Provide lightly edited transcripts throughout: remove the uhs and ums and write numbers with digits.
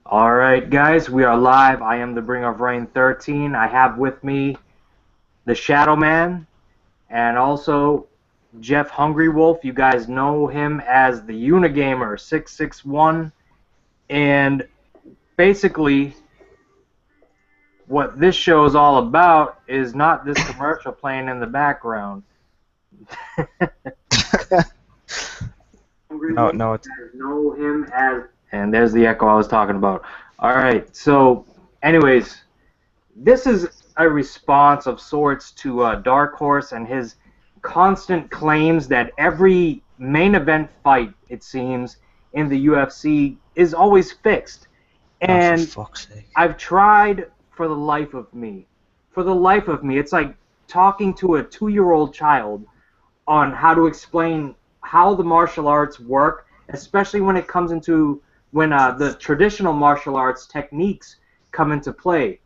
All right, guys, we are live. I am the Bringer of Rain 13. I have with me the Shadow Man and also Jeff Hungry Wolf. You guys know him as the Unigamer 661. And basically, what this show is all about is not this commercial playing in the background. Hungry No, Wolf, no, you guys know him as. And there's the echo I was talking about. All right, so, anyways. This is a response of sorts to Darkhorse and his constant claims that every main event fight, it seems, in the UFC is always fixed. oh, for And fuck's sake. I've tried for the life of me. For the life of me, it's like talking to a 2-year-old child on how to explain how the martial arts work, especially when it comes into when the traditional martial arts techniques come into play.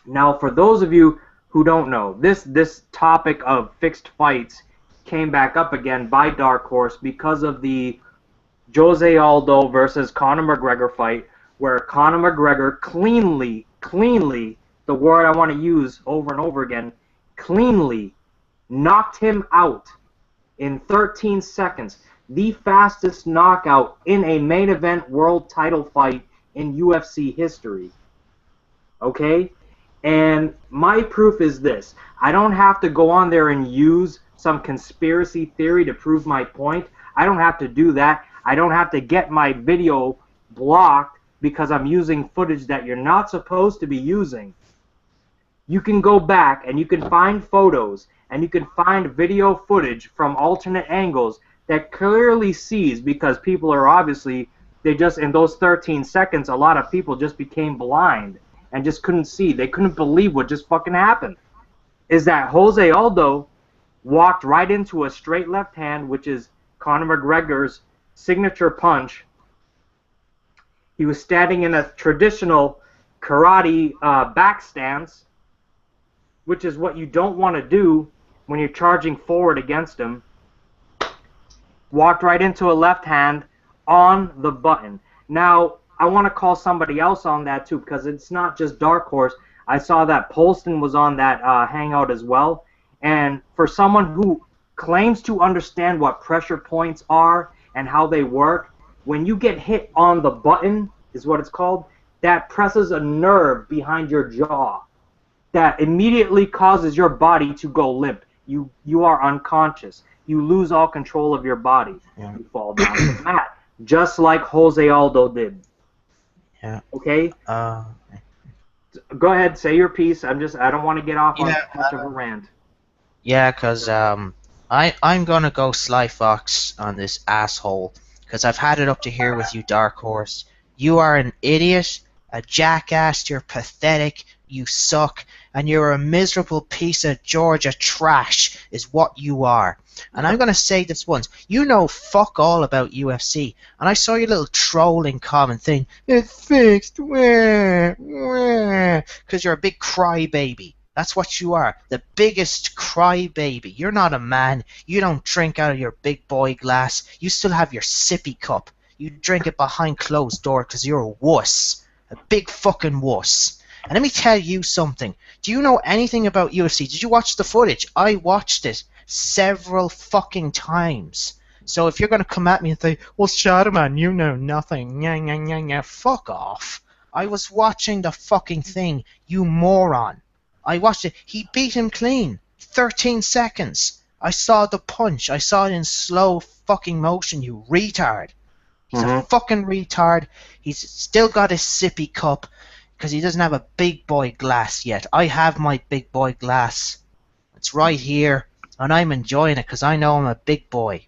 Now, for those of you who don't know, this topic of fixed fights came back up again by Darkhorse because of the Jose Aldo versus Conor McGregor fight, where Conor McGregor cleanly, the word I want to use over and over again, cleanly knocked him out in 13 seconds, the fastest knockout in a main event world title fight in UFC history. Okay? And my proof is this. I don't have to go on there and use some conspiracy theory to prove my point. I don't have to do that. I don't have to get my video blocked because I'm using footage that you're not supposed to be using. You can go back and you can find photos and you can find video footage from alternate angles that clearly sees, because people are obviously, they just, in those 13 seconds, a lot of people just became blind and just couldn't see. They couldn't believe what just fucking happened. Is that Jose Aldo walked right into a straight left hand, which is Conor McGregor's signature punch. He was standing in a traditional karate back stance, which is what you don't want to do when you're charging forward against him. Walked right into a left hand on the button. Now, I want to call somebody else on that too, because it's not just Darkhorse. I saw that Polston was on that hangout as well. And for someone who claims to understand what pressure points are and how they work, when you get hit on the button, is what it's called, that presses a nerve behind your jaw that immediately causes your body to go limp. You are unconscious. You lose all control of your body. Yeah. You fall down to the mat, just like Jose Aldo did. Yeah. Okay? Uh, Go ahead, say your piece. I don't want to get off on yeah. too much of a rant. Yeah, cause I'm gonna go Sly Fox on this asshole, cause I've had it up to here with you, Dark Horse. You are an idiot, a jackass. You're pathetic. You suck, and you're a miserable piece of Georgia trash, is what you are. And I'm gonna say this once: you know fuck all about UFC, and I saw your little trolling comment thing. It's fixed, because you're a big crybaby. That's what you are. The biggest crybaby. You're not a man. You don't drink out of your big boy glass. You still have your sippy cup. You drink it behind closed doors because you're a wuss. A big fucking wuss. And let me tell you something. Do you know anything about UFC? Did you watch the footage? I watched it several fucking times. So if you're going to come at me and say, well, Shadowman, you know nothing. Nya, nya, nya, nya. Fuck off. I was watching the fucking thing, you moron. I watched it. He beat him clean. 13 seconds. I saw the punch. I saw it in slow fucking motion, you retard. He's a fucking retard. He's still got his sippy cup because he doesn't have a big boy glass yet. I have my big boy glass. It's right here. And I'm enjoying it because I know I'm a big boy.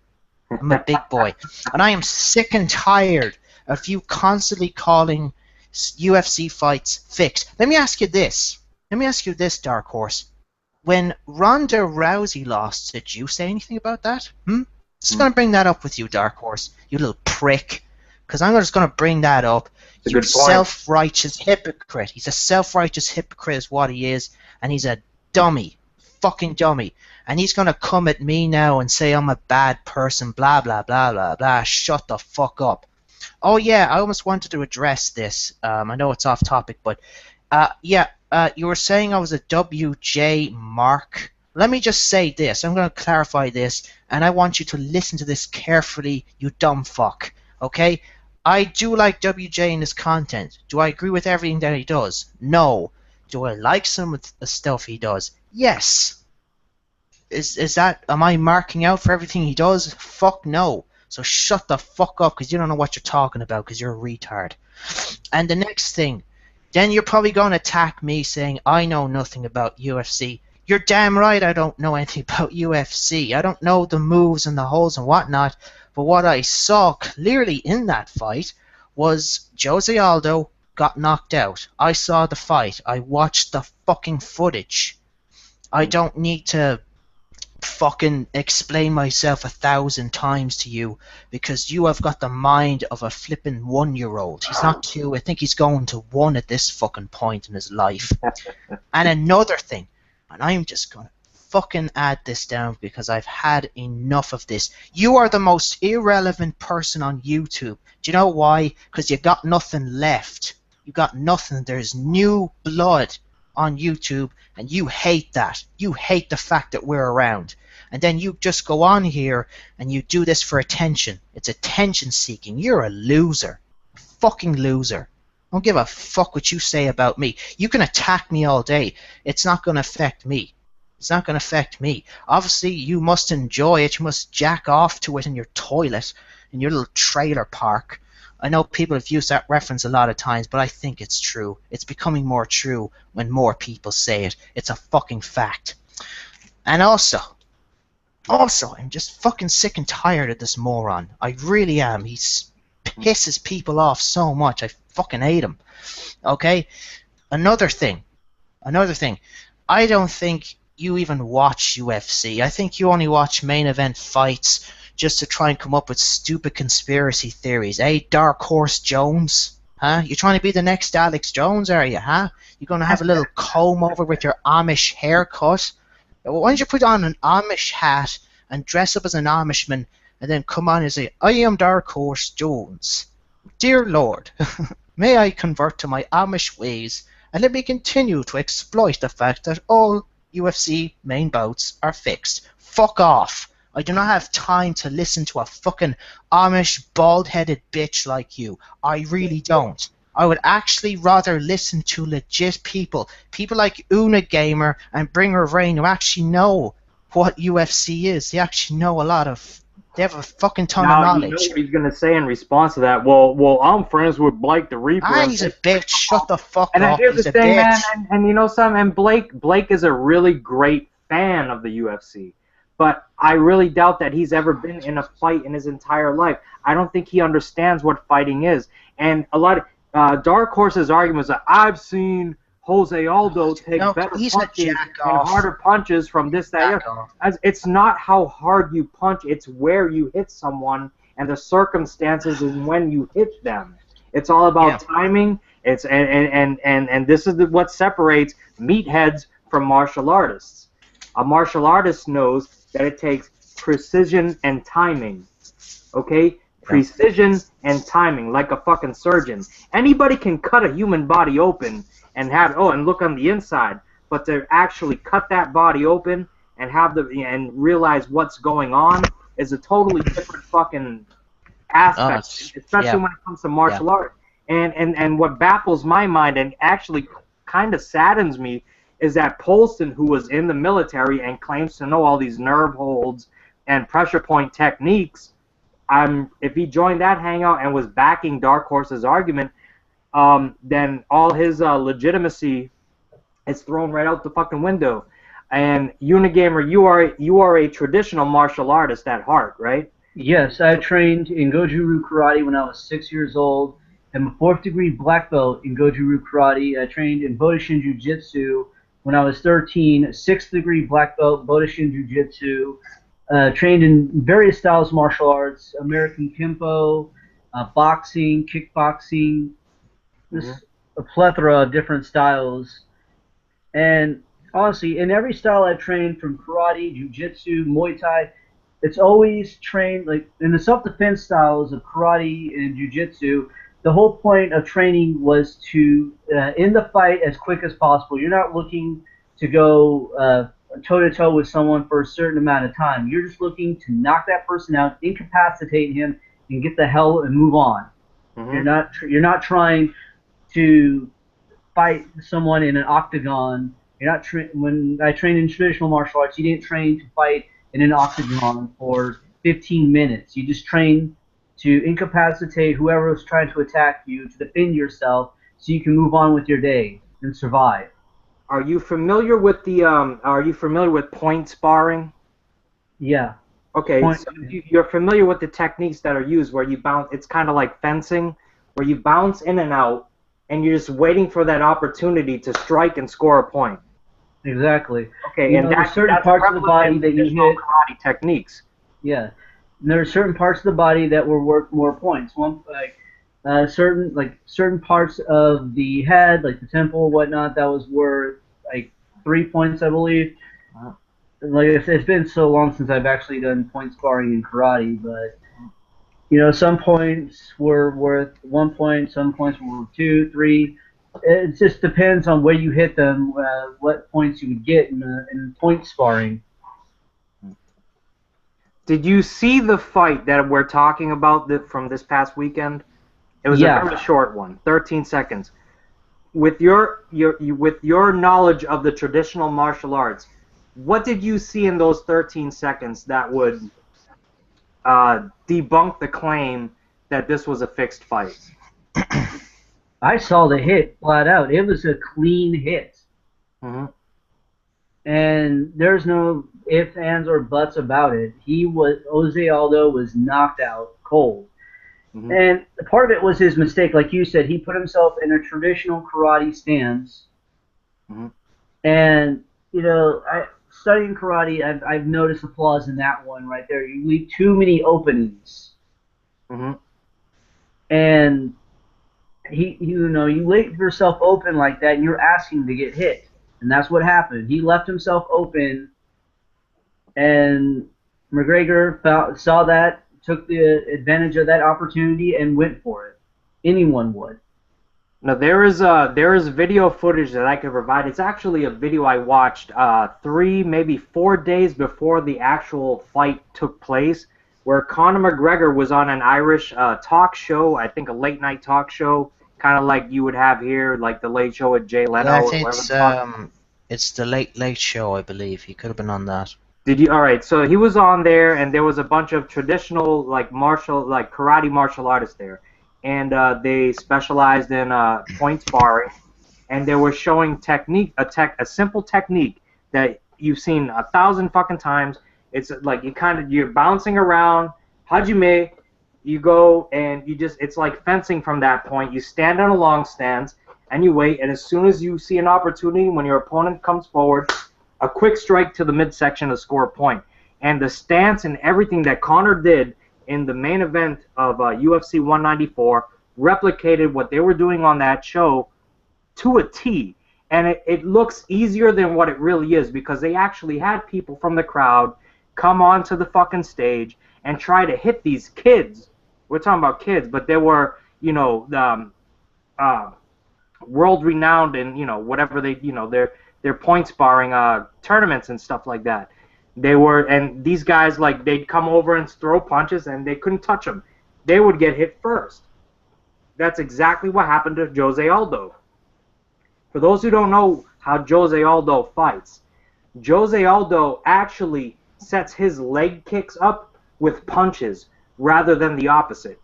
I'm a big boy. And I am sick and tired of you constantly calling UFC fights fixed. Let me ask you this. Dark Horse. When Ronda Rousey lost, did you say anything about that? Just going to bring that up with you, Dark Horse. You little prick. Because I'm just going to bring that up. It's a You good point. self-righteous hypocrite. He's a self-righteous hypocrite is what he is. And he's a dummy. Fucking dummy. And he's going to come at me now and say I'm a bad person. Blah, blah, blah, blah, blah. Shut the fuck up. Oh yeah, I almost wanted to address this. I know it's off topic, but yeah, you were saying I was a WJ Mark. Let me just say this. I'm going to clarify this, and I want you to listen to this carefully, you dumb fuck. Okay? I do like WJ in his content. Do I agree with everything that he does? No. Do I like some of the stuff he does? Yes. Is that, am I marking out for everything he does? Fuck no. So shut the fuck up because you don't know what you're talking about because you're a retard. And the next thing, then you're probably going to attack me saying I know nothing about UFC. You're damn right I don't know anything about UFC. I don't know the moves and the holds and whatnot. But what I saw clearly in that fight was Jose Aldo got knocked out. I saw the fight. I watched the fucking footage. I don't need to fucking explain myself 1,000 times to you because you have got the mind of a flippin' 1-year-old. He's not 2. I think he's going to 1 at this fucking point in his life. And another thing, and I'm just gonna fucking add this down because I've had enough of this. You are the most irrelevant person on YouTube. Do you know why? Because you got nothing left. You got nothing. There's new blood on YouTube, and you hate that. You hate the fact that we're around. And then you just go on here and you do this for attention. It's attention seeking. You're a loser. Fucking loser. I don't give a fuck what you say about me. You can attack me all day. It's not going to affect me. It's not going to affect me. Obviously, you must enjoy it. You must jack off to it in your toilet, in your little trailer park. I know people have used that reference a lot of times, but I think it's true. It's becoming more true when more people say it. It's a fucking fact. And also, I'm just fucking sick and tired of this moron. I really am. He pisses people off so much. I fucking hate him. Okay? Another thing. I don't think you even watch UFC. I think you only watch main event fights just to try and come up with stupid conspiracy theories. Hey, Darkhorse Jones? Huh? You trying to be the next Alex Jones, are you, huh? You going to have a little comb over with your Amish haircut? Why don't you put on an Amish hat and dress up as an Amishman and then come on and say, I am Darkhorse Jones. Dear Lord, may I convert to my Amish ways and let me continue to exploit the fact that all UFC main bouts are fixed. Fuck off. I do not have time to listen to a fucking Amish bald-headed bitch like you. I really don't. I would actually rather listen to legit people like Una Gamer and Bringer Rain who actually know what UFC is. They actually know a lot of. They have a fucking ton of knowledge. You know what he's gonna say in response to that? Well, I'm friends with Blake the Reaper. Ah, he's a bitch. Shut the fuck up. And here's he's the thing, man. And you know something? And Blake is a really great fan of the UFC. But I really doubt that he's ever been in a fight in his entire life. I don't think he understands what fighting is. And a lot of Darkhorse's argument is that I've seen Jose Aldo take better punches and harder punches from this, that, as it's not how hard you punch, it's where you hit someone and the circumstances and when you hit them. It's all about timing. It's and this is what separates meatheads from martial artists. A martial artist knows that it takes precision and timing. Okay? Precision and timing, like a fucking surgeon. Anybody can cut a human body open and have and look on the inside, but to actually cut that body open and have and realize what's going on is a totally different fucking aspect, especially when it comes to martial art. And what baffles my mind and actually kind of saddens me is that Polston, who was in the military and claims to know all these nerve holds and pressure point techniques, if he joined that hangout and was backing Darkhorse's argument, then all his legitimacy is thrown right out the fucking window. And Unigamer, you are a traditional martial artist at heart, right? Yes, I trained in Goju-Ryu Karate when I was 6 years old. I'm a 4th degree black belt in Goju-Ryu Karate. I trained in Bodishin Jiu-Jitsu when I was 13, 6th degree black belt, Bodishin Jiu-Jitsu. Trained in various styles of martial arts, American Kempo, boxing, kickboxing, a plethora of different styles. And honestly, in every style I've trained, from karate, jiu-jitsu, Muay Thai, it's always trained like in the self-defense styles of karate and jiu-jitsu. The whole point of training was to end the fight as quick as possible. You're not looking to go toe to toe with someone for a certain amount of time. You're just looking to knock that person out, incapacitate him, and get the hell and move on. Mm-hmm. You're not trying to fight someone in an octagon. You're not when I trained in traditional martial arts, you didn't train to fight in an octagon for 15 minutes. You just trained to incapacitate whoever was trying to attack you, to defend yourself, so you can move on with your day and survive. Are you familiar with the Are you familiar with point sparring? Yeah. Okay, Point. so you're familiar with the techniques that are used where you bounce. It's kind of like fencing, where you bounce in and out, and you're just waiting for that opportunity to strike and score a point. Exactly. Okay, You and know, there's certain that's parts of the body prevalent that in you traditional hit. karate techniques. Yeah. And there are certain parts of the body that were worth more points. One like certain parts of the head, like the temple, whatnot, that was worth like 3 points, I believe. Like it's been so long since I've actually done point sparring in karate, but you know, some points were worth 1 point, some points were worth two, three. It just depends on where you hit them, what points you would get in point sparring. Did you see the fight that we're talking about from this past weekend? It was Yeah. a very short one, 13 seconds. With your knowledge of the traditional martial arts, what did you see in those 13 seconds that would debunk the claim that this was a fixed fight? I saw the hit flat out. It was a clean hit. Mm-hmm. And there's no ifs, ands, or buts about it. Jose Aldo was knocked out cold. Mm-hmm. And part of it was his mistake. Like you said, he put himself in a traditional karate stance. Mm-hmm. And, you know, studying karate, I've noticed the flaws in that one right there. You leave too many openings. Mm-hmm. And, you leave yourself open like that, and you're asking to get hit. And that's what happened. He left himself open, and McGregor saw that, took the advantage of that opportunity, and went for it. Anyone would. Now there is video footage that I could provide. It's actually a video I watched 3, maybe 4 days before the actual fight took place, where Conor McGregor was on an Irish talk show, I think a late night talk show, kind of like you would have here, like the Late Show with Jay Leno Yeah, or whatever. it's the Late Show, I believe. He could have been on that. Did you? All right. So he was on there, and there was a bunch of traditional, like karate martial artists there, and they specialized in point sparring, and they were showing a simple technique that you've seen 1,000 fucking times. It's like you're bouncing around, hajime, you go and it's like fencing from that point. You stand on a long stance and you wait, and as soon as you see an opportunity, when your opponent comes forward, a quick strike to the midsection to score a point. And the stance and everything that Conor did in the main event of UFC 194 replicated what they were doing on that show to a T. And it looks easier than what it really is, because they actually had people from the crowd come onto the fucking stage and try to hit these kids. We're talking about kids, but they were, world renowned in, whatever their point sparring tournaments and stuff like that. And these guys, like, they'd come over and throw punches and they couldn't touch them. They would get hit first. That's exactly what happened to Jose Aldo. For those who don't know how Jose Aldo fights, Jose Aldo actually sets his leg kicks up with punches rather than the opposite.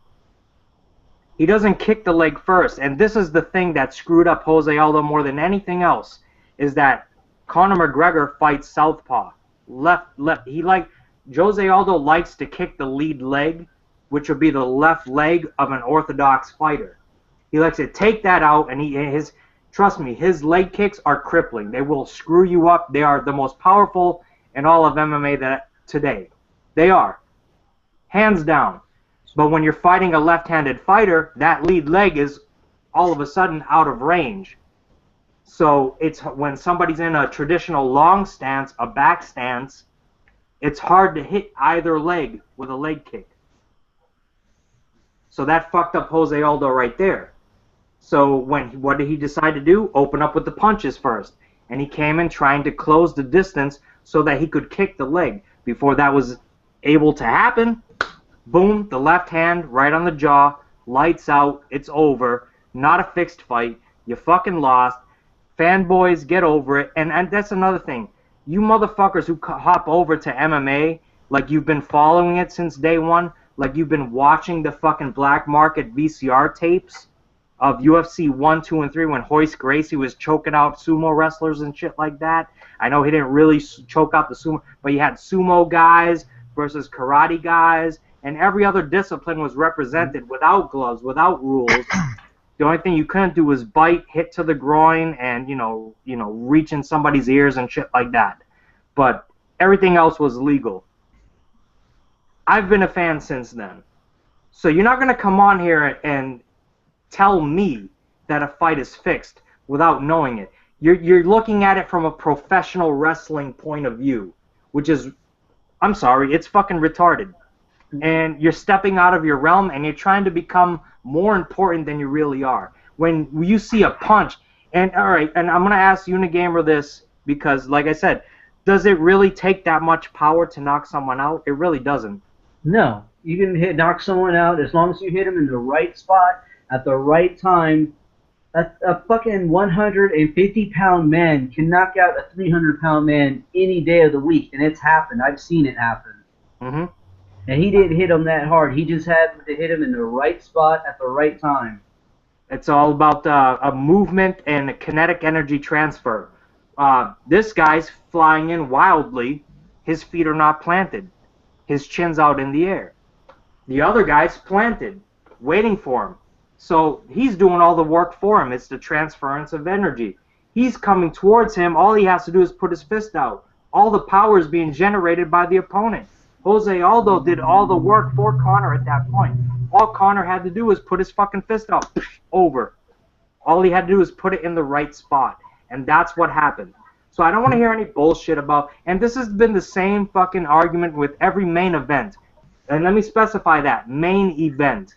He doesn't kick the leg first, and this is the thing that screwed up Jose Aldo more than anything else, is that Conor McGregor fights southpaw. Left. Jose Aldo likes to kick the lead leg, which would be the left leg of an orthodox fighter. He likes to take that out, and trust me, his leg kicks are crippling. They will screw you up. They are the most powerful in all of MMA today. They are. Hands down. But when you're fighting a left-handed fighter, that lead leg is all of a sudden out of range. So it's when somebody's in a traditional long stance, a back stance, it's hard to hit either leg with a leg kick. So that fucked up Jose Aldo right there. So what did he decide to do? Open up with the punches first. And he came in trying to close the distance so that he could kick the leg. Before that was able to happen, boom, the left hand right on the jaw, lights out, it's over. Not a fixed fight. You fucking lost. Fanboys, get over it. And that's another thing. You motherfuckers who hop over to MMA, like you've been following it since day one, like you've been watching the fucking black market VCR tapes of UFC 1, 2, and 3 when Royce Gracie was choking out sumo wrestlers and shit like that. I know he didn't really choke out the sumo, but you had sumo guys versus karate guys, and every other discipline was represented without gloves, without rules. The only thing you couldn't do was bite, hit to the groin, and reach in somebody's ears and shit like that. But everything else was legal. I've been a fan since then. So you're not going to come on here and tell me that a fight is fixed without knowing it. You're looking at it from a professional wrestling point of view, which is, I'm sorry, it's fucking retarded. And you're stepping out of your realm and you're trying to become more important than you really are. When you see a punch, and all right, and I'm going to ask Unigamer this because, like I said, does it really take that much power to knock someone out? It really doesn't. No. You can knock someone out as long as you hit them in the right spot at the right time. A fucking 150-pound man can knock out a 300-pound man any day of the week, and it's happened. I've seen it happen. Mm-hmm. And he didn't hit him that hard. He just had to hit him in the right spot at the right time. It's all about a movement and a kinetic energy transfer. This guy's flying in wildly. His feet are not planted. His chin's out in the air. The other guy's planted, waiting for him. So he's doing all the work for him. It's the transference of energy. He's coming towards him. All he has to do is put his fist out. All the power is being generated by the opponent. Jose Aldo did all the work for Conor at that point. All Conor had to do was put his fucking fist out. Over. All he had to do was put it in the right spot. And that's what happened. So I don't want to hear any bullshit about... And this has been the same fucking argument with every main event. And let me specify that. Main event.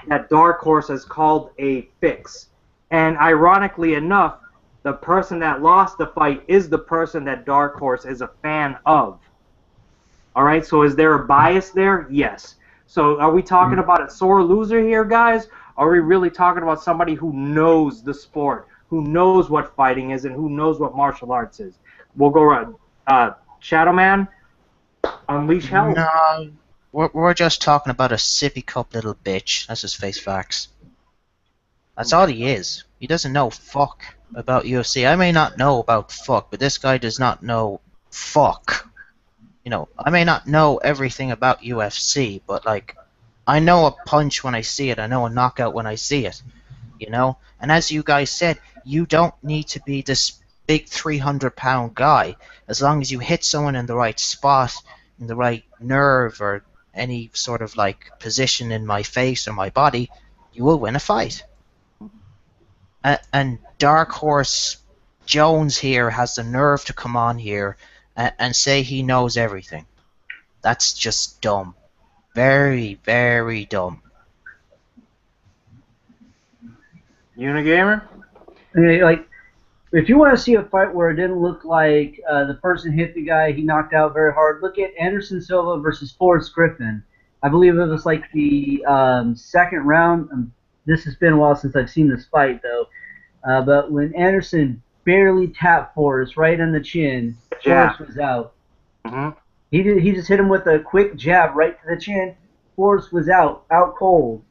That Darkhorse has called a fix. And ironically enough, the person that lost the fight is the person that Darkhorse is a fan of. Alright, so is there a bias there? Yes. So are we talking about a sore loser here, guys? Or are we really talking about somebody who knows the sport, who knows what fighting is, and who knows what martial arts is? We'll go around. Shadow Man, unleash hell. No, we're just talking about a sippy cup little bitch. That's his face facts. That's all he is. He doesn't know fuck about UFC. I may not know about fuck, but this guy does not know fuck. You know, I may not know everything about UFC, but, like, I know a punch when I see it. I know a knockout when I see it. You know? And as you guys said, you don't need to be this big 300-pound guy. As long as you hit someone in the right spot, in the right nerve, or any sort of, like, position in my face or my body, you will win a fight. And Darkhorse Jones here has the nerve to come on here and say he knows everything. That's just dumb. Very, very dumb. Unigamer? Like, if you want to see a fight where it didn't look like the person hit the guy he knocked out very hard, look at Anderson Silva versus Forrest Griffin. I believe it was like the second round. This has been a while since I've seen this fight, though. But when Anderson barely tapped Forrest right on the chin, Forrest was out. Mm-hmm. He just hit him with a quick jab right to the chin. Forrest was out cold.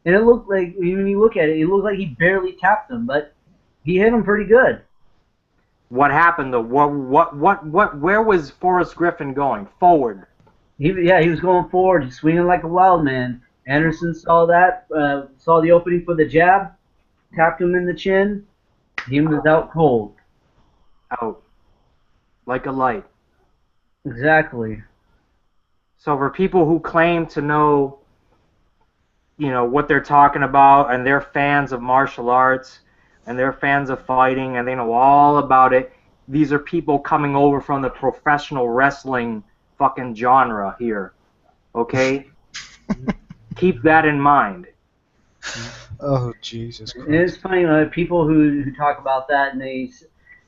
And it looked like, when you look at it, it looked like he barely tapped him, but he hit him pretty good. What happened though? Where was Forrest Griffin going? Forward. He was going forward, he's swinging like a wild man. Anderson saw that, saw the opening for the jab, tapped him in the chin. He was out cold. Out. Like a light. Exactly. So for people who claim to know, you know, what they're talking about, and they're fans of martial arts, and they're fans of fighting, and they know all about it, these are people coming over from the professional wrestling fucking genre here. Okay? Keep that in mind. Oh, Jesus And Christ. it's funny, people who talk about that, and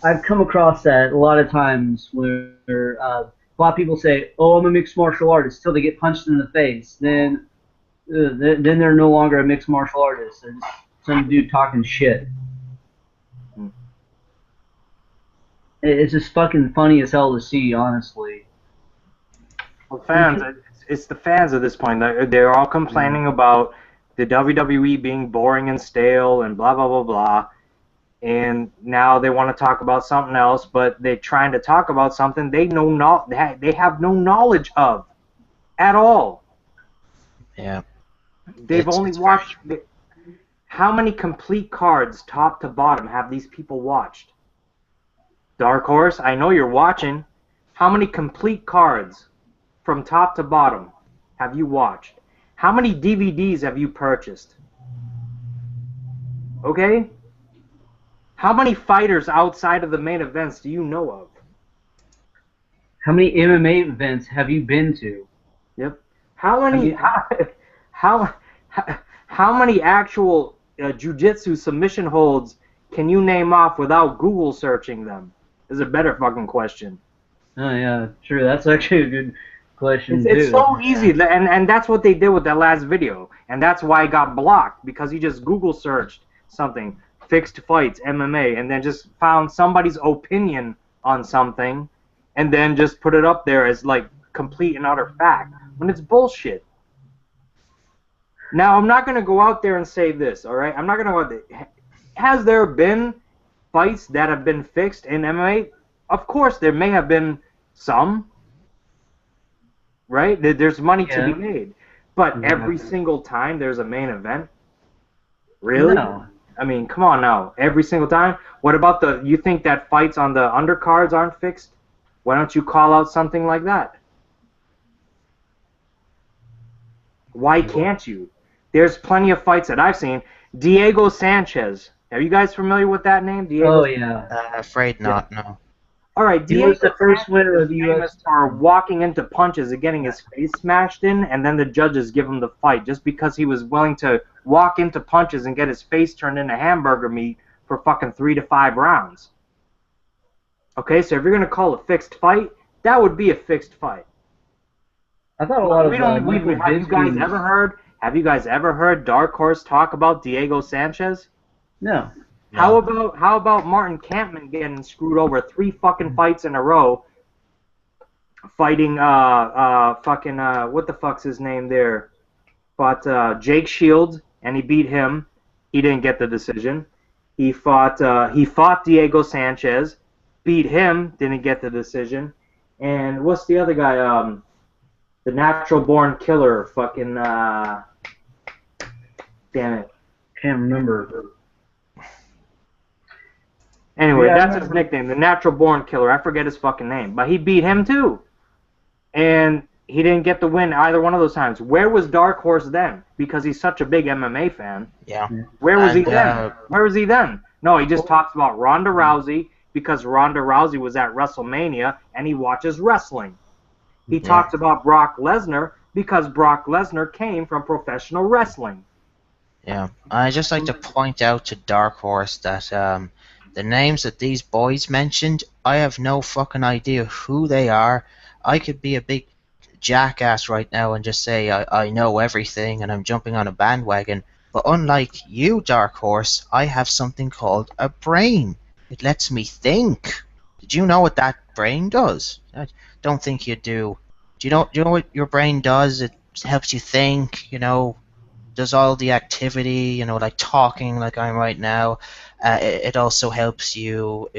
I've come across that a lot of times where a lot of people say, "Oh, I'm a mixed martial artist," till they get punched in the face. Then they're no longer a mixed martial artist. They're just some dude talking shit. It's just fucking funny as hell to see, honestly. Well, fans, it's the fans at this point. They're all complaining about the WWE being boring and stale and blah, blah, blah, blah. And now they want to talk about something else, but they're trying to talk about something they have no knowledge of at all. Yeah. They've only watched... How many complete cards, top to bottom, have these people watched? Darkhorse, I know you're watching. How many complete cards from top to bottom have you watched? How many DVDs have you purchased? Okay? How many fighters outside of the main events do you know of? How many MMA events have you been to? Yep. How many how many actual jiu-jitsu submission holds can you name off without Google searching them? Is a better fucking question. Oh yeah, true. That's actually a good question too. It's so easy, and that's what they did with that last video, and that's why it got blocked, because he just Google searched something, fixed fights, MMA, and then just found somebody's opinion on something, and then just put it up there as like complete and utter fact, when it's bullshit. Now, I'm not going to go out there and say this, all right? I'm not going to go out there. Has there been fights that have been fixed in MMA? Of course, there may have been some, right? There's money to be made. But every single time there's a main event? Really? No. I mean, come on now. Every single time? What about you think that fights on the undercards aren't fixed? Why don't you call out something like that? Why can't you? There's plenty of fights that I've seen. Diego Sanchez. Are you guys familiar with that name? Diego? Oh yeah. Afraid not. No. All right. He Diego was the first Sanchez winner of the is U.S. famous for walking into punches and getting his face smashed in, and then the judges give him the fight just because he was willing to walk into punches and get his face turned into hamburger meat for fucking 3 to 5 rounds. Okay, so if you're gonna call a fixed fight, that would be a fixed fight. I thought a lot of Have you guys ever heard Darkhorse talk about Diego Sanchez? No. How about Martin Kampman getting screwed over 3 fucking fights in a row, fighting what the fuck's his name there? Fought Jake Shields and he beat him. He didn't get the decision. He fought Diego Sanchez, beat him, didn't get the decision. And what's the other guy? The natural born killer, fucking damn it. Can't remember. Anyway, that's his nickname, the natural born killer. I forget his fucking name, but he beat him too. And he didn't get the win either one of those times. Where was Darkhorse then? Because he's such a big MMA fan. Yeah. Where was he then? Where was he then? No, he just talks about Ronda Rousey because Ronda Rousey was at WrestleMania and he watches wrestling. He talks about Brock Lesnar because Brock Lesnar came from professional wrestling. Yeah. I just like to point out to Darkhorse that the names that these boys mentioned, I have no fucking idea who they are. I could be a big jackass right now and just say I know everything and I'm jumping on a bandwagon. But unlike you, Darkhorse, I have something called a brain. It lets me think. Did you know what that brain does? I don't think you do. Do you know what your brain does? It helps you think, does all the activity, like talking like I'm right now. It also helps you,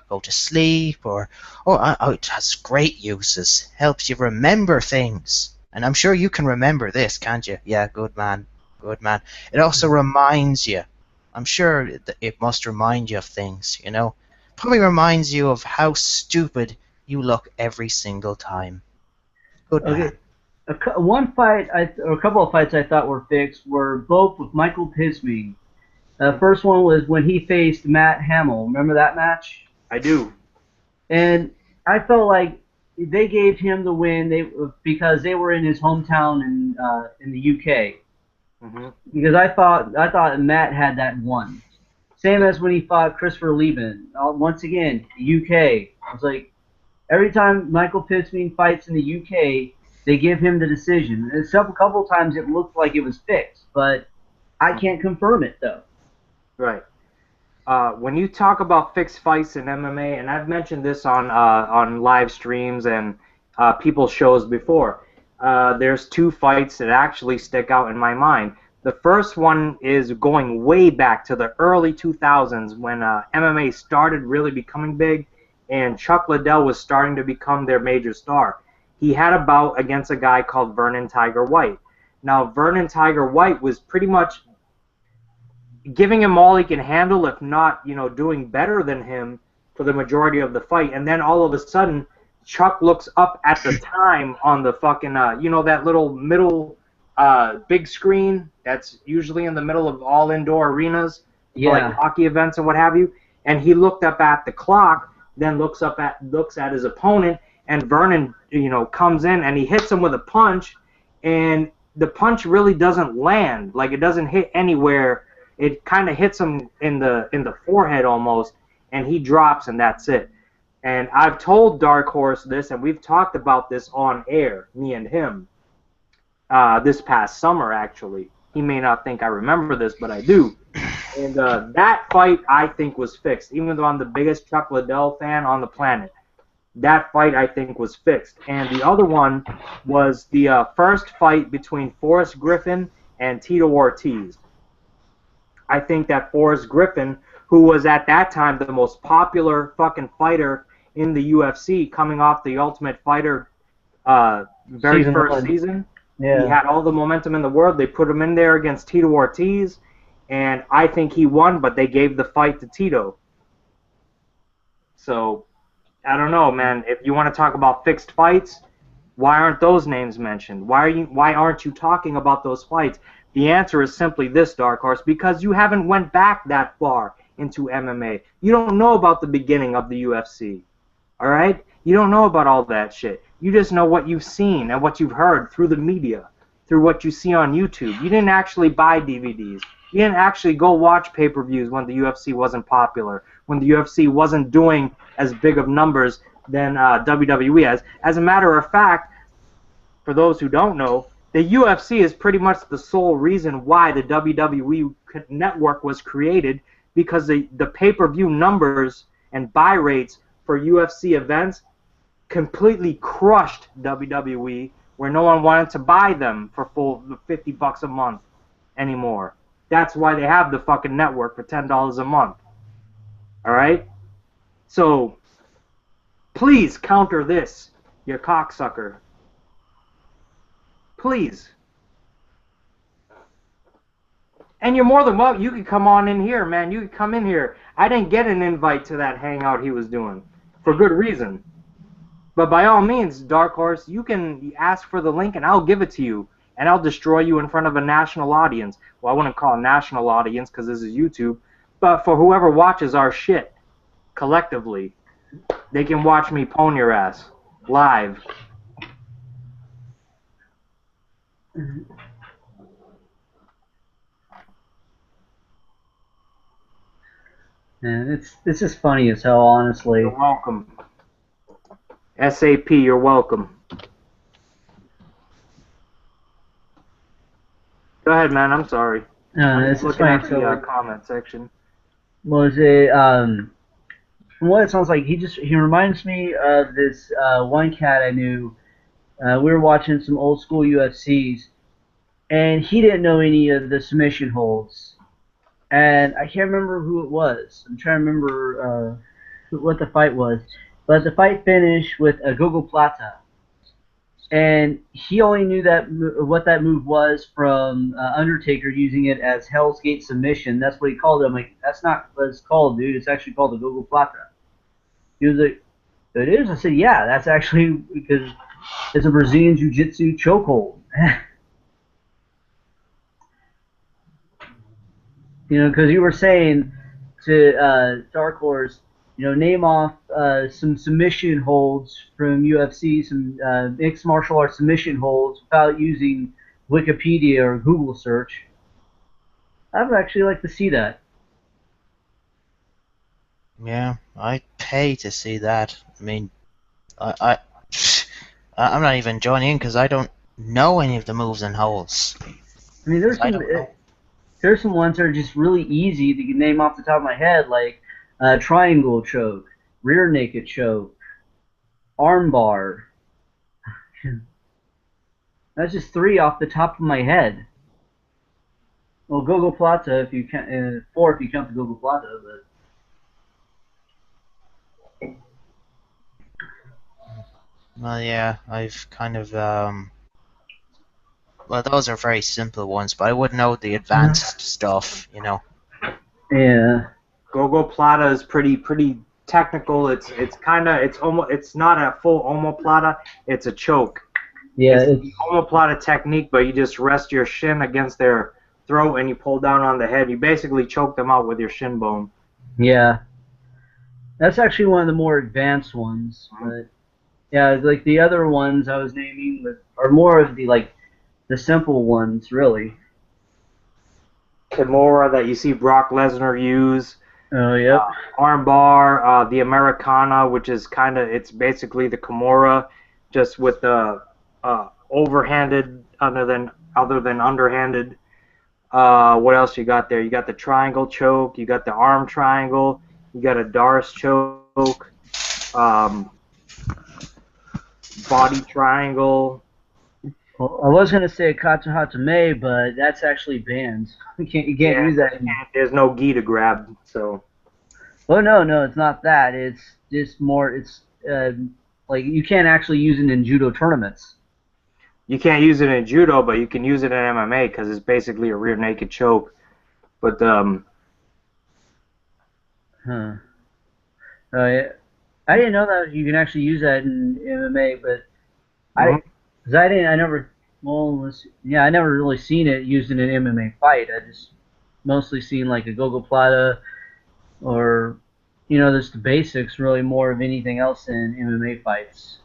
go to sleep it has great uses. Helps you remember things. And I'm sure you can remember this, can't you? Yeah, good man. Good man. It also reminds you. I'm sure it must remind you of things, Probably reminds you of how stupid you look every single time. Good man. One fight, or a couple of fights I thought were fixed were both with Michael Bisping. The first one was when he faced Matt Hamill. Remember that match? I do. And I felt like they gave him the win because they were in his hometown in the UK. Hmm. Because I thought Matt had that one. Same as when he fought Christopher Lieben. Once again, the UK. I was like, every time Michael Bisping fights in the UK, they give him the decision. And a couple times it looked like it was fixed, but I can't confirm it though. Right. When you talk about fixed fights in MMA, and I've mentioned this on live streams and people's shows before, there's two fights that actually stick out in my mind. The first one is going way back to the early 2000s when MMA started really becoming big, and Chuck Liddell was starting to become their major star. He had a bout against a guy called Vernon Tiger White. Now, Vernon Tiger White was pretty much giving him all he can handle, if not, doing better than him for the majority of the fight. And then all of a sudden, Chuck looks up at the time on the fucking, that little middle big screen that's usually in the middle of all indoor arenas for like Yeah, hockey events and what have you. And he looked up at the clock, then looks at his opponent, and Vernon, comes in and he hits him with a punch, and the punch really doesn't land. Like, it doesn't hit anywhere. It kind of hits him in the forehead almost, and he drops, and that's it. And I've told Darkhorse this, and we've talked about this on air, me and him, this past summer, actually. He may not think I remember this, but I do. And that fight, I think, was fixed. Even though I'm the biggest Chuck Liddell fan on the planet, that fight, I think, was fixed. And the other one was the first fight between Forrest Griffin and Tito Ortiz. I think that Forrest Griffin, who was at that time the most popular fucking fighter in the UFC, coming off the Ultimate Fighter very season first one. season, he Yeah. had all the momentum in the world. They put him in there against Tito Ortiz, and I think he won, but they gave the fight to Tito. So, I don't know, man. If you want to talk about fixed fights, why aren't those names mentioned? Why aren't you talking about those fights? The answer is simply this, Dark Horse, because you haven't went back that far into MMA. You don't know about the beginning of the UFC. All right? You don't know about all that shit. You just know what you've seen and what you've heard through the media, through what you see on YouTube. You didn't actually buy DVDs. You didn't actually go watch pay-per-views when the UFC wasn't popular, when the UFC wasn't doing as big of numbers than WWE has. As a matter of fact, for those who don't know, the UFC is pretty much the sole reason why the WWE network was created, because the pay-per-view numbers and buy rates for UFC events completely crushed WWE, where no one wanted to buy them for full $50 a month anymore. That's why they have the fucking network for $10 a month. All right? So, please counter this, you cocksucker. Please. And you're more than welcome. You could come on in here, man. You could come in here. I didn't get an invite to that hangout he was doing, for good reason. But by all means, Dark Horse, you can ask for the link and I'll give it to you. And I'll destroy you in front of a national audience. Well, I wouldn't call it a national audience because this is YouTube. But for whoever watches our shit, collectively, they can watch me pwn your ass live. And it's just funny as hell, honestly. You're welcome. SAP, you're welcome. Go ahead, man. I'm sorry. I'm It's just just looking funny. at So, the comment section. was it from what it sounds like, he reminds me of this one cat I knew. We were watching some old school UFCs, and he didn't know any of the submission holds. And I can't remember who it was. I'm trying to remember what the fight was. But the fight finished with a Gogo Plata. And he only knew what that move was from Undertaker using it as Hell's Gate submission. That's what he called it. I'm like, that's not what it's called, dude. It's actually called the Gogo Plata. He was like, it is? I said, yeah, that's actually because it's a Brazilian Jiu-Jitsu chokehold. Because you were saying to Dark Horse, name off some submission holds from UFC, some mixed martial arts submission holds without using Wikipedia or Google search. I would actually like to see that. Yeah, I'd pay to see that. I mean, I I'm not even joining in because I don't know any of the moves and holds. I mean, 'Cause I don't know. there's some ones that are just really easy to name off the top of my head, like triangle choke, rear naked choke, arm bar. That's just three off the top of my head. Well, Gogo Plata if you count, four if you count the Gogo Plata, but. Well, yeah, I've kind of well, those are very simple ones, but I would know the advanced stuff, you know. Yeah. Gogo Plata is pretty technical. It's not a full omoplata. It's a choke. Yeah, It's the omoplata technique, but you just rest your shin against their throat and you pull down on the head. You basically choke them out with your shin bone. yeah. That's actually one of the more advanced ones, but yeah, like the other ones I was naming are more of the simple ones, really. Kimura that you see Brock Lesnar use. Oh, yep. Armbar, the Americana, which is it's basically the Kimura, just with the overhanded other than underhanded. What else you got there? You got the triangle choke, you got the arm triangle, you got a Darce choke, body triangle. Well, I was gonna say Kata Hatame, but that's actually banned. You can't use that. There's no gi to grab, so. Oh no, it's not that. It's just more. It's like you can't actually use it in judo tournaments. You can't use it in judo, but you can use it in MMA because it's basically a rear naked choke. But Huh. Yeah. I didn't know that you can actually use that in MMA, but I never. Well, I never really seen it used in an MMA fight. I just mostly seen like a Gogo Plata or just the basics, really more of anything else in MMA fights.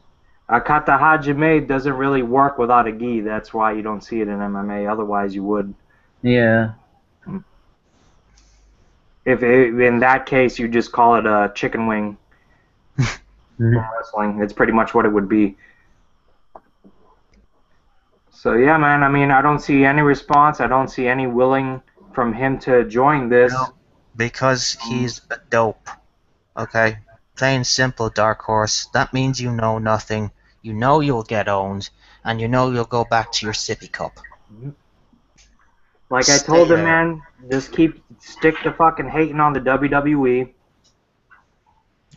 Kata Hajime doesn't really work without a gi. That's why you don't see it in MMA. Otherwise, you would. Yeah. If in that case, you just call it a chicken wing. Wrestling. It's pretty much what it would be. So yeah, man. I mean, I don't see any response. I don't see any willing from him to join this. No, because he's a dope. Okay, plain simple, Darkhorse. That means you know nothing. You know you'll get owned, and you know you'll go back to your sippy cup. Like I told him, man, just stick to fucking hating on the WWE.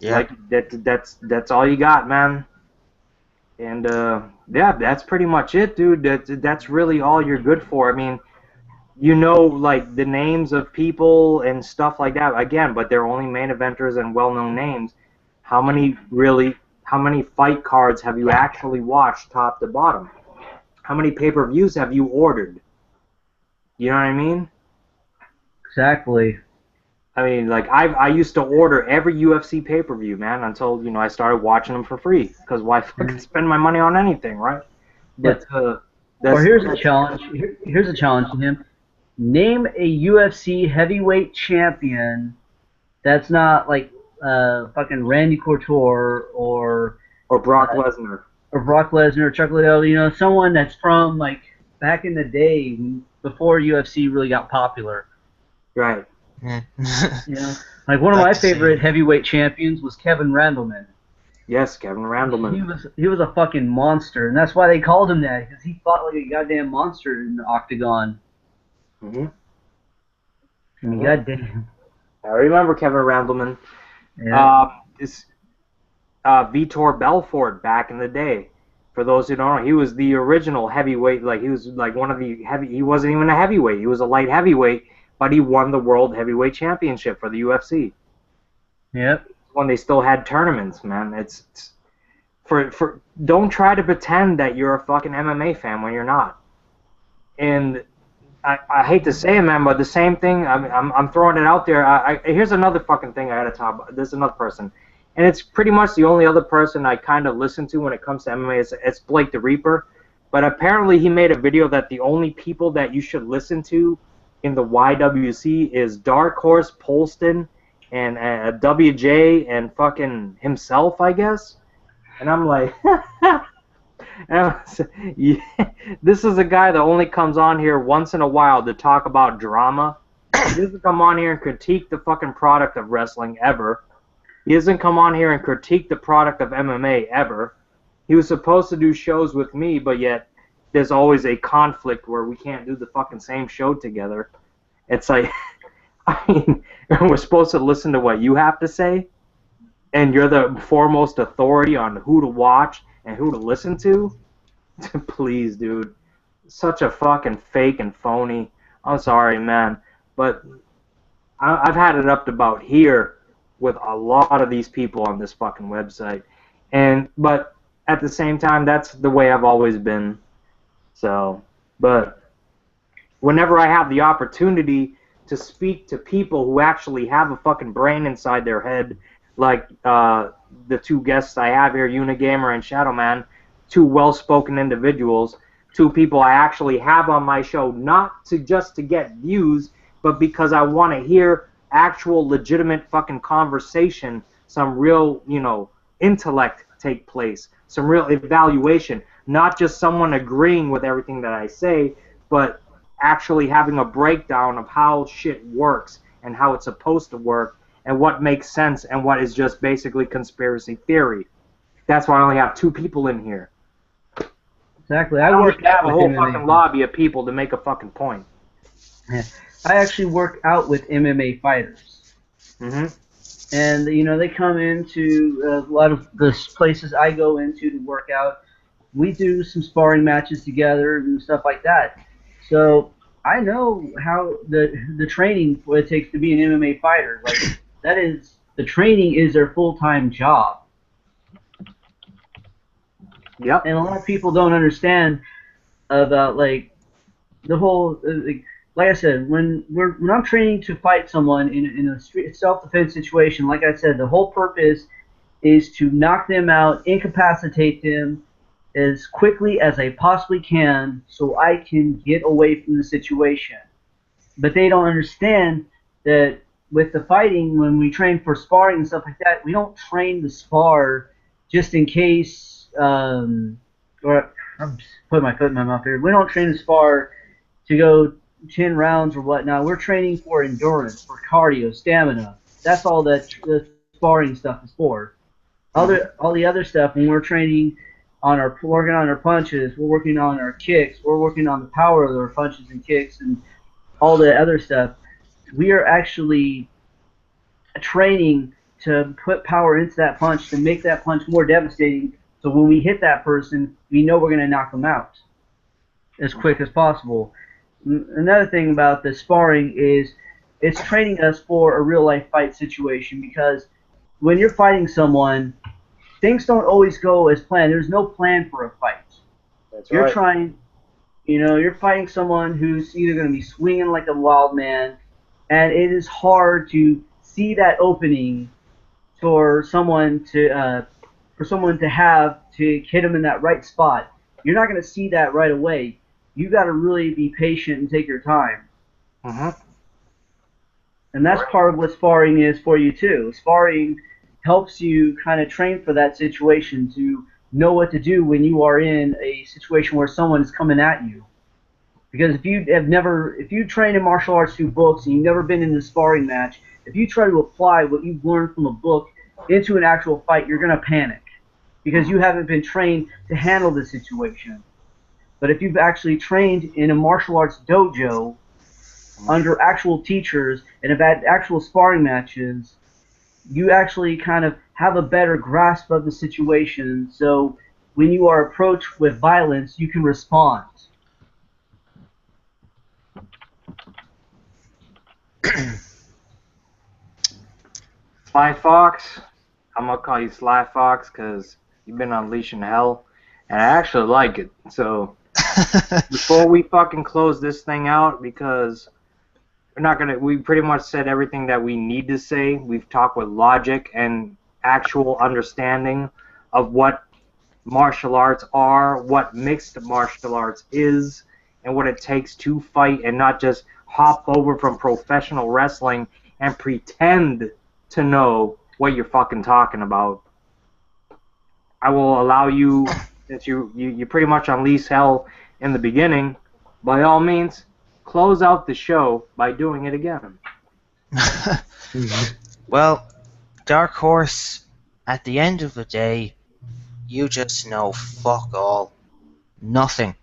Yeah. Like that's all you got, man. And yeah, that's pretty much it, dude. That's really all you're good for. I mean, like the names of people and stuff like that again, but they're only main eventers and well-known names. How many fight cards have you actually watched top to bottom? How many pay-per-views have you ordered? You know what I mean? Exactly. I mean, like I used to order every UFC pay-per-view, man, until I started watching them for free. Because why fucking spend my money on anything, right? But or here's a challenge. Here's a challenge to him. Name a UFC heavyweight champion that's not like fucking Randy Couture or Brock Lesnar. Or Brock Lesnar, Chuck Liddell, someone that's from like back in the day before UFC really got popular. Right. Like one of my favorite heavyweight champions was Kevin Randleman. Yes, Kevin Randleman. He was a fucking monster, and that's why they called him that, because he fought like a goddamn monster in the octagon. Goddamn. I remember Kevin Randleman. Yeah. Vitor Belfort back in the day. For those who don't know, he was the original heavyweight. Like he was like one of the heavy. He wasn't even a heavyweight. He was a light heavyweight, but he won the world heavyweight championship for the UFC. Yep. When they still had tournaments, man. It's don't try to pretend that you're a fucking MMA fan when you're not. And I hate to say it, man, but the same thing. I'm throwing it out there. Here's another fucking thing I gotta talk about. There's another person, and it's pretty much the only other person I kind of listen to when it comes to MMA. It's Blake the Reaper, but apparently he made a video that the only people that you should listen to in the YWC is Darkhorse, Polston, and WJ, and fucking himself, I guess. And I'm like. Yeah, this is a guy that only comes on here once in a while to talk about drama. He doesn't come on here and critique the fucking product of wrestling ever. He doesn't come on here and critique the product of MMA ever. He was supposed to do shows with me, but yet there's always a conflict where we can't do the fucking same show together. It's like, I mean, we're supposed to listen to what you have to say, and you're the foremost authority on who to watch and who to listen to? Please, dude. Such a fucking fake and phony. I'm sorry, man. But I've had it up to about here with a lot of these people on this fucking website. But at the same time, that's the way I've always been. So, but whenever I have the opportunity to speak to people who actually have a fucking brain inside their head, like the two guests I have here, Unigamer and Shadowman, two well-spoken individuals, two people I actually have on my show, not to just to get views, but because I want to hear actual legitimate fucking conversation, some real, intellect take place, some real evaluation, not just someone agreeing with everything that I say, but actually having a breakdown of how shit works and how it's supposed to work and what makes sense and what is just basically conspiracy theory. That's why I only have two people in here. Exactly. I work have out a with whole MMA. fucking lobby of people to make a fucking point. Yeah. I actually work out with MMA fighters. Mm-hmm. And, they come into a lot of the places I go into to work out. We do some sparring matches together and stuff like that. So I know how the training, what it takes to be an MMA fighter. Like, the training is their full-time job. Yep. And a lot of people don't understand about, like, the whole, like I said, when I'm training to fight someone in a self-defense situation, like I said, the whole purpose is to knock them out, incapacitate them as quickly as I possibly can so I can get away from the situation. But they don't understand that with the fighting, when we train for sparring and stuff like that, we don't train to spar just in case, or I'm just putting my foot in my mouth here. We don't train to spar to go 10 rounds or whatnot. We're training for endurance, for cardio, stamina. That's all that the sparring stuff is for. All the other stuff, when we're training working on our punches, we're working on our kicks, we're working on the power of our punches and kicks and all the other stuff. We are actually training to put power into that punch, to make that punch more devastating, so when we hit that person, we know we're going to knock them out as quick as possible. Another thing about the sparring is it's training us for a real-life fight situation, because when you're fighting someone, things don't always go as planned. There's no plan for a fight. That's you're right. trying, you're fighting someone who's either going to be swinging like a wild man, and it is hard to see that opening for someone to have to hit him in that right spot. You're not going to see that right away. You got to really be patient and take your time. Mm-hmm. And that's part of what sparring is for you too. Sparring helps you kind of train for that situation, to know what to do when you are in a situation where someone is coming at you. Because if you train in martial arts through books and you've never been in a sparring match, if you try to apply what you've learned from a book into an actual fight, you're going to panic because you haven't been trained to handle the situation. But if you've actually trained in a martial arts dojo under actual teachers and have had actual sparring matches, you actually kind of have a better grasp of the situation. So when you are approached with violence, you can respond. Sly Fox, I'm gonna call you Sly Fox because you've been unleashing hell, and I actually like it. So Before we fucking close this thing out, because we pretty much said everything that we need to say. We've talked with logic and actual understanding of what martial arts are, what mixed martial arts is, and what it takes to fight, and not just hop over from professional wrestling and pretend to know what you're fucking talking about. I will allow you, since you pretty much unleash hell in the beginning, by all means, close out the show by doing it again. Well, Darkhorse, at the end of the day, you just know fuck all. Nothing.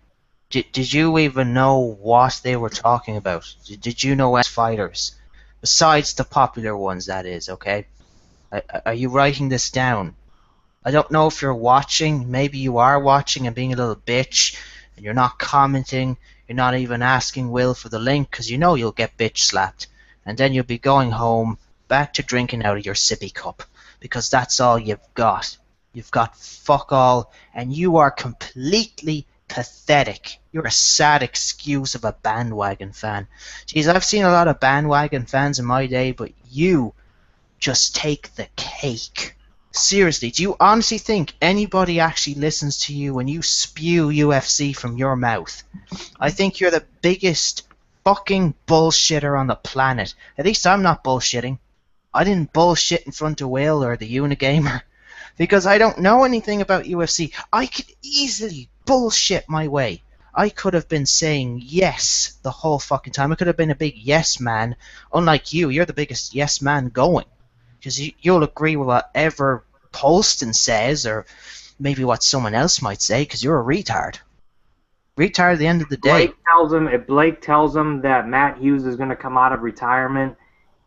Did you even know what they were talking about? Did you know any fighters? Besides the popular ones, that is, okay? Are you writing this down? I don't know if you're watching. Maybe you are watching and being a little bitch, and you're not commenting. You're not even asking Will for the link because you know you'll get bitch slapped. And then you'll be going home, back to drinking out of your sippy cup, because that's all you've got. You've got fuck all, and you are completely pathetic. You're a sad excuse of a bandwagon fan. Jeez, I've seen a lot of bandwagon fans in my day, but you just take the cake. Seriously, do you honestly think anybody actually listens to you when you spew UFC from your mouth? I think you're the biggest fucking bullshitter on the planet. At least I'm not bullshitting. I didn't bullshit in front of Will or the Unigamer because I don't know anything about UFC. I could easily bullshit my way. I could have been saying yes the whole fucking time. I could have been a big yes man. Unlike you, you're the biggest yes man going. Because you'll agree with whatever Poston says, or maybe what someone else might say, because you're a retard. Retard at the end of the day. If Blake tells him that Matt Hughes is going to come out of retirement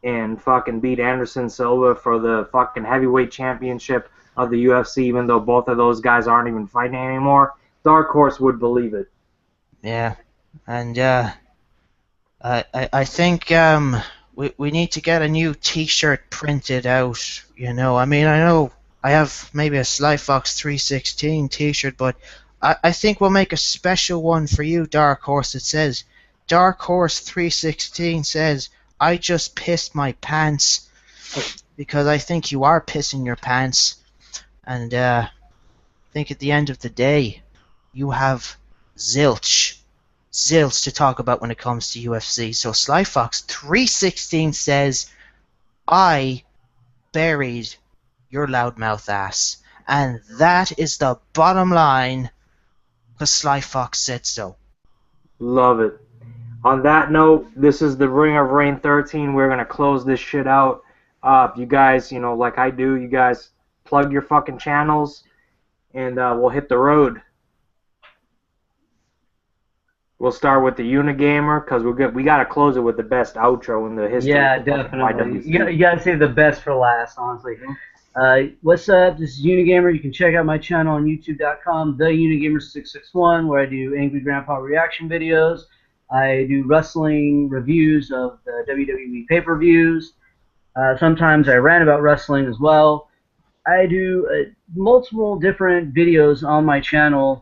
and fucking beat Anderson Silva for the fucking heavyweight championship of the UFC, even though both of those guys aren't even fighting anymore, Darkhorse would believe it. Yeah, and I think we need to get a new T-shirt printed out. You know, I mean, I know I have maybe a Slyfox 316 T-shirt, but I think we'll make a special one for you, Darkhorse. It says, Darkhorse 316 says, I just pissed my pants, because I think you are pissing your pants, and I think at the end of the day, you have zilch to talk about when it comes to UFC. So Slyfox 316 says, I buried your loudmouth ass. And that is the bottom line, because Slyfox said so. Love it. On that note, this is the Ring of Reign 13. We're going to close this shit out. If you guys, you know, like I do, you guys plug your fucking channels, and we'll hit the road. We'll start with the Unigamer, because we got to close it with the best outro in the history. Yeah, definitely. You gotta save the best for last, honestly. What's up? This is Unigamer. You can check out my channel on YouTube.com, The Unigamer661, where I do Angry Grandpa reaction videos. I do wrestling reviews of the WWE pay-per-views. Sometimes I rant about wrestling as well. I do multiple different videos on my channel.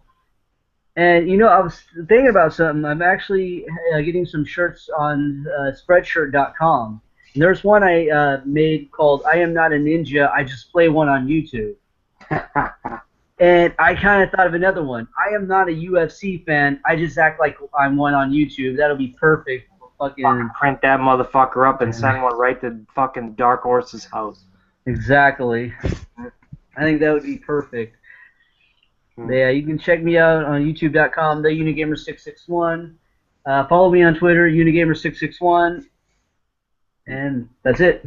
And, you know, I was thinking about something. I'm actually getting some shirts on Spreadshirt.com. And there's one I made called I Am Not a Ninja, I Just Play One on YouTube. And I kind of thought of another one. I am not a UFC fan, I just act like I'm one on YouTube. That'll be perfect. Fucking print that motherfucker up and send one right to fucking Darkhorse's house. Exactly. I think that would be perfect. Yeah, you can check me out on YouTube.com, The Unigamer661. Follow me on Twitter, Unigamer661. And that's it.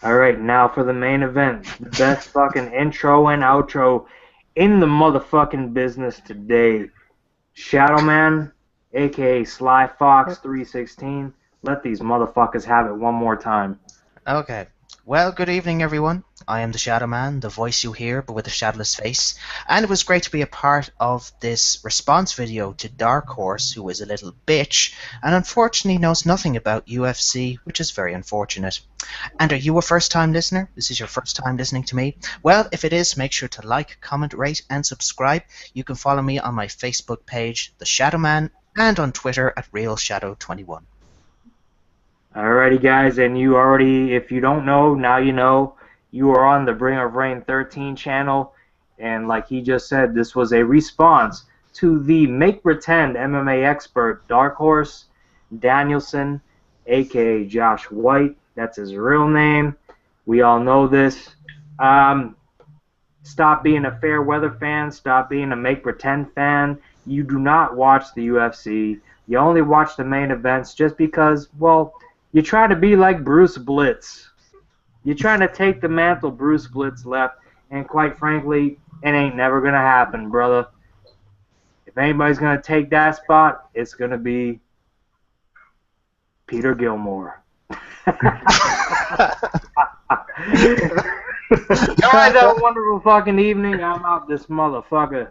Alright, now for the main event. The best fucking intro and outro in the motherfucking business today. Shadowman, a.k.a. Slyfox316. Let these motherfuckers have it one more time. Okay. Well, good evening, everyone. I am the Shadow Man, the voice you hear, but with a shadowless face. And it was great to be a part of this response video to Darkhorse, who is a little bitch, and unfortunately knows nothing about UFC, which is very unfortunate. And are you a first-time listener? This is your first time listening to me? Well, if it is, make sure to like, comment, rate, and subscribe. You can follow me on my Facebook page, The Shadow Man, and on Twitter at RealShadow21. Alrighty, guys, and you already, if you don't know, now you know. You are on the Bring of Rain 13 channel, and like he just said, this was a response to the Make Pretend MMA expert Darkhorse Danielson, aka Josh White. That's his real name. We all know this. Stop being a fair weather fan. Stop being a Make Pretend fan. You do not watch the UFC. You only watch the main events just because, well, you try to be like Bruce Blitz. You're trying to take the mantle Bruce Blitz left, and quite frankly, it ain't never going to happen, brother. If anybody's going to take that spot, it's going to be Peter Gilmore. All right, have a wonderful fucking evening. I'm out this motherfucker.